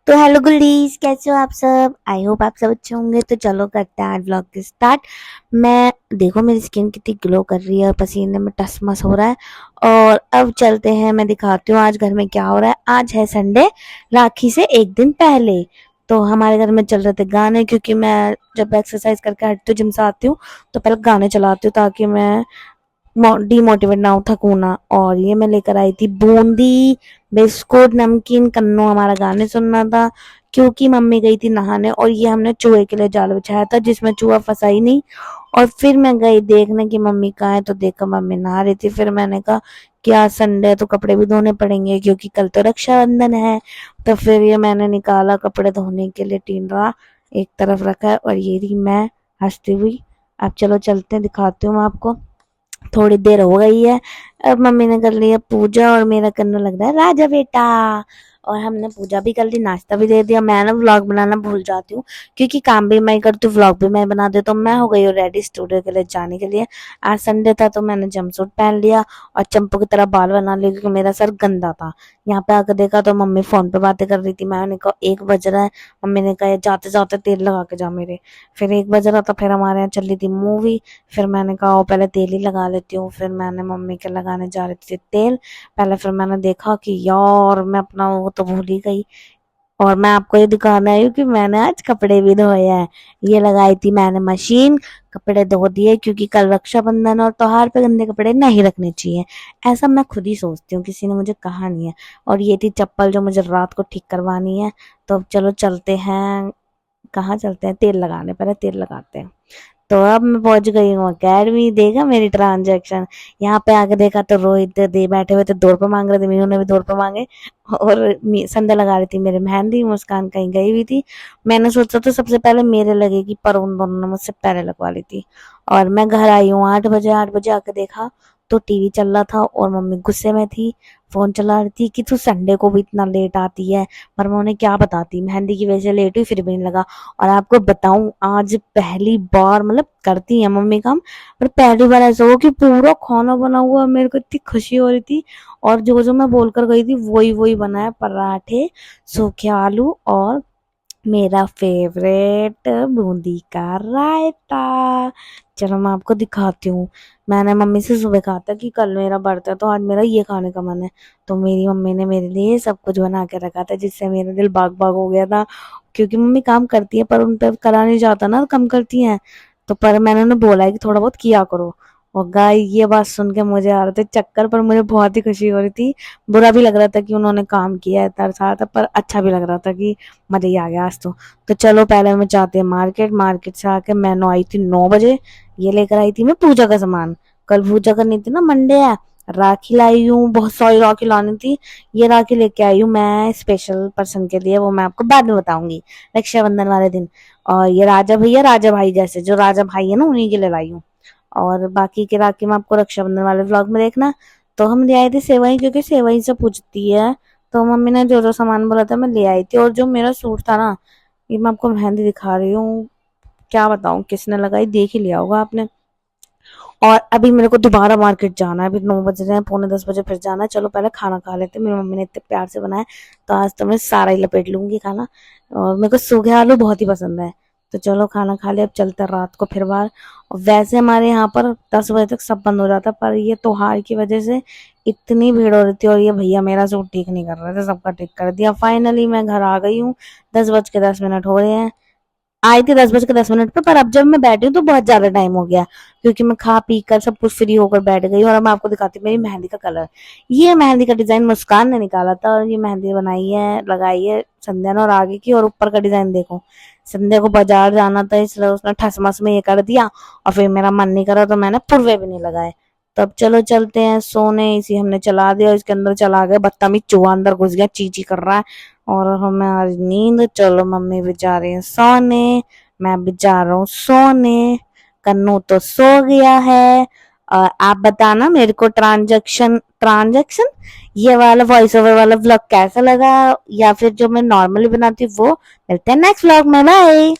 तो हेलो गुल्डीज, कैसे हो आप सब? आई होप आप सब अच्छे होंगे। तो चलो करते हैं आज व्लॉग के स्टार्ट। मैं देखो मेरी स्किन कितनी ग्लो कर रही है और पसीने में टसमस हो रहा है। और अब चलते हैं, मैं दिखाती हूँ आज घर में क्या हो रहा है। आज है संडे, राखी से एक दिन पहले। तो हमारे घर में चल रहे थे गाने, क्योंकि मैं जब एक्सरसाइज करके हटती हूँ, जिम से आती हूँ, तो पहले गाने चलाती हूँ ताकि मैं डिमोटिवेट ना हो, थकू ना। और ये मैं लेकर आई थी बूंदी, बिस्कुट, नमकीन, कन्नू। हमारा गाने सुनना था क्योंकि मम्मी गई थी नहाने, और ये हमने चूहे के लिए जाल बिछाया था जिसमें चूहा फंसा ही नहीं। और फिर मैं गई देखने की मम्मी कहाँ है, तो देखा मम्मी नहा रही थी। फिर मैंने कहा कि आज संडे है तो कपड़े भी धोने पड़ेंगे क्योंकि कल तो रक्षाबंधन है। तो फिर ये मैंने निकाला कपड़े धोने के लिए, टींडरा एक तरफ रखा है और ये रही मैं हंसती हुई। अब चलो चलते हैं, दिखाती हूँ मैं आपको। थोड़ी देर हो गई है, अब मम्मी ने कर लिया पूजा और मेरा करने लग रहा है राजा बेटा। और हमने पूजा भी कर ली, नाश्ता भी दे दिया। मैं ना व्लॉग बनाना भूल जाती हूँ क्योंकि काम भी मैं करती हूँ, व्लॉग भी मैं बना देती हूँ। मैं हो गई हूँ रेडी स्टूडियो के लिए जाने के लिए। आज संडे था तो मैंने जंपसूट पहन लिया और चंपू की तरह बाल बना लिए क्योंकि मेरा सर गंदा था। यहाँ पे आकर देखा तो मम्मी फोन पे बातें कर रही थी। मैंने कहा 1 बज रहा है। मम्मी ने कहा जाते जाते तेल लगा के जा मेरे। फिर 1 बज रहा था, फिर हमारे यहाँ चल रही थी मूवी। फिर मैंने कहा पहले तेल ही लगा लेती हूँ। फिर मैंने मम्मी के लगाने जा रही थी तेल पहले। फिर मैंने देखा कि यार मैं अपना वो तो भूल ही गई। और मैं आपको ये दिखाना आई हूँ कि मैंने आज कपड़े भी धोए हैं। ये लगाई थी मैंने मशीन, कपड़े धो दिए क्योंकि कल रक्षाबंधन और त्योहार पे गंदे कपड़े नहीं रखने चाहिए। ऐसा मैं खुद ही सोचती हूँ, किसी ने मुझे कहा नहीं है। और ये थी चप्पल जो मुझे रात को ठीक करवानी है। तो अब चलो चलते हैं, कहाँ चलते हैं, तेल लगाने, पहले तेल लगाते हैं। तो अब मैं पहुंच गई हूँ अकेडमी। देखा मेरी ट्रांजेक्शन, यहाँ पे आके देखा तो रोहित दे बैठे हुए थे, 2 रुपये मांग रहे थे। मीनू ने भी 2 रुपये मांगे। और संध्या लगा रही थी मेरे मेहंदी, मुस्कान कहीं गई हुई थी। मैंने सोचा था सबसे पहले मेरे लगेगी, पर उन दोनों ने मुझसे पहले लगवा ली थी। और मैं घर आई हूँ 8 बजे। 8 बजे आके देखा तो टीवी चल रहा था और मम्मी गुस्से में थी, फोन चला रही थी कि तू संडे को भी इतना लेट आती है। पर मैं उन्हें क्या बताती, मेहंदी की वजह से लेट हुई, फिर भी नहीं लगा। और आपको बताऊं, आज पहली बार, मतलब करती है मम्मी काम, पर पहली बार ऐसा हुआ कि पूरा खाना बना हुआ। मेरे को इतनी खुशी हो रही थी। और जो जो मैं बोलकर गई थी वही वही बनाया, पराठे, सूखे आलू और मेरा फेवरेट बूंदी का रायता। चलो मैं आपको दिखाती हूँ। मैंने मम्मी से सुबह कहा था कि कल मेरा बर्थडे है तो आज मेरा ये खाने का मन है। तो मेरी मम्मी ने मेरे लिए सब कुछ बना के रखा था जिससे मेरा दिल बाग बाग हो गया था। क्योंकि मम्मी काम करती है पर उन पर करा नहीं जाता ना, कम करती हैं। तो पर मैंने उन्हें बोला है कि थोड़ा बहुत किया करो। और गाय ये बात सुन के मुझे आ रहे थे चक्कर, पर मुझे बहुत ही खुशी हो रही थी। बुरा भी लग रहा था कि उन्होंने काम किया है, तरसा था, पर अच्छा भी लग रहा था कि मजा ही आ गया आज तो चलो पहले हम जाते हैं मार्केट। मार्केट से आके मैं आई थी 9 बजे। ये लेकर आई थी मैं पूजा का सामान। कल पूजा करनी थी ना, मंडे है। राखी लाई हूँ, बहुत सारी राखी लानी थी। ये राखी लेके आई हूँ मैं स्पेशल पर्सन के लिए, वो मैं आपको बाद में बताऊंगी, रक्षाबंधन वाले दिन। और ये राजा भैया, राजा भाई जैसे जो राजा भाई है ना, उन्हीं के लिए लाई हूँ। और बाकी के राखी में आपको रक्षाबंधन वाले व्लॉग में देखना। तो हम ले आए थे सेवई, क्योंकि सेवई से पूछती है। तो मम्मी ने जो जो सामान बोला था मैं ले आई थी। और जो मेरा सूट था ना, ये मैं आपको मेहंदी दिखा रही हूँ, क्या बताऊँ किसने लगाई, देख ही लिया होगा आपने। और अभी मेरे को दोबारा मार्केट जाना है, अभी 9 बज रहे हैं, पौने 10 बजे फिर जाना है। चलो पहले खाना खा लेते हैं, मेरी मम्मी ने इतने प्यार से बनाया। तो आज तो मैं सारा ही लपेट लूंगी खाना। और मेरे को सूखे आलू बहुत ही पसंद है। तो चलो खाना खा ले, अब चलते हैं रात को फिर बाहर। और वैसे हमारे यहाँ पर 10 बजे तक सब बंद हो जाता, पर ये त्योहार की वजह से इतनी भीड़ हो रही थी। और ये भैया मेरा सूट ठीक नहीं कर रहे थे, सबका ठीक कर दिया। फाइनली मैं घर आ गई हूँ। 10 बज के 10 मिनट हो रहे हैं। आई थी 10 बज के 10 मिनट पर अब जब मैं बैठी हूँ तो बहुत ज्यादा टाइम हो गया, क्योंकि मैं खा पी कर सब कुछ फ्री होकर बैठ गई। और अब मैं आपको दिखाती हूँ मेरी मेहंदी का कलर। ये मेहंदी का डिजाइन मुस्कान ने निकाला था, और ये मेहंदी बनाई है, लगाई है संध्या ने। और आगे की और ऊपर का डिजाइन देखो, संध्या को बाजार जाना था इसलिए उसने ठसमस में ये कर दिया। और फिर मेरा मन नहीं करा तो मैंने पुरवे भी नहीं लगाए। तब चलो चलते हैं सोने। इसी हमने चला दिया, इसके अंदर चला गया बदतमीज चूहा, अंदर घुस गया, ची ची कर रहा है। और हमें आज नींद, चलो मम्मी भी जा रही है सोने, मैं भी जा रहा हूँ सोने। कन्नू तो सो गया है। और आप बताना मेरे को ट्रांजैक्शन ट्रांजैक्शन ये वाला वॉइस ओवर वाला व्लॉग कैसा लगा, या फिर जो मैं नॉर्मली बनाती हूँ वो। मिलते हैं नेक्स्ट व्लॉग में, बाय।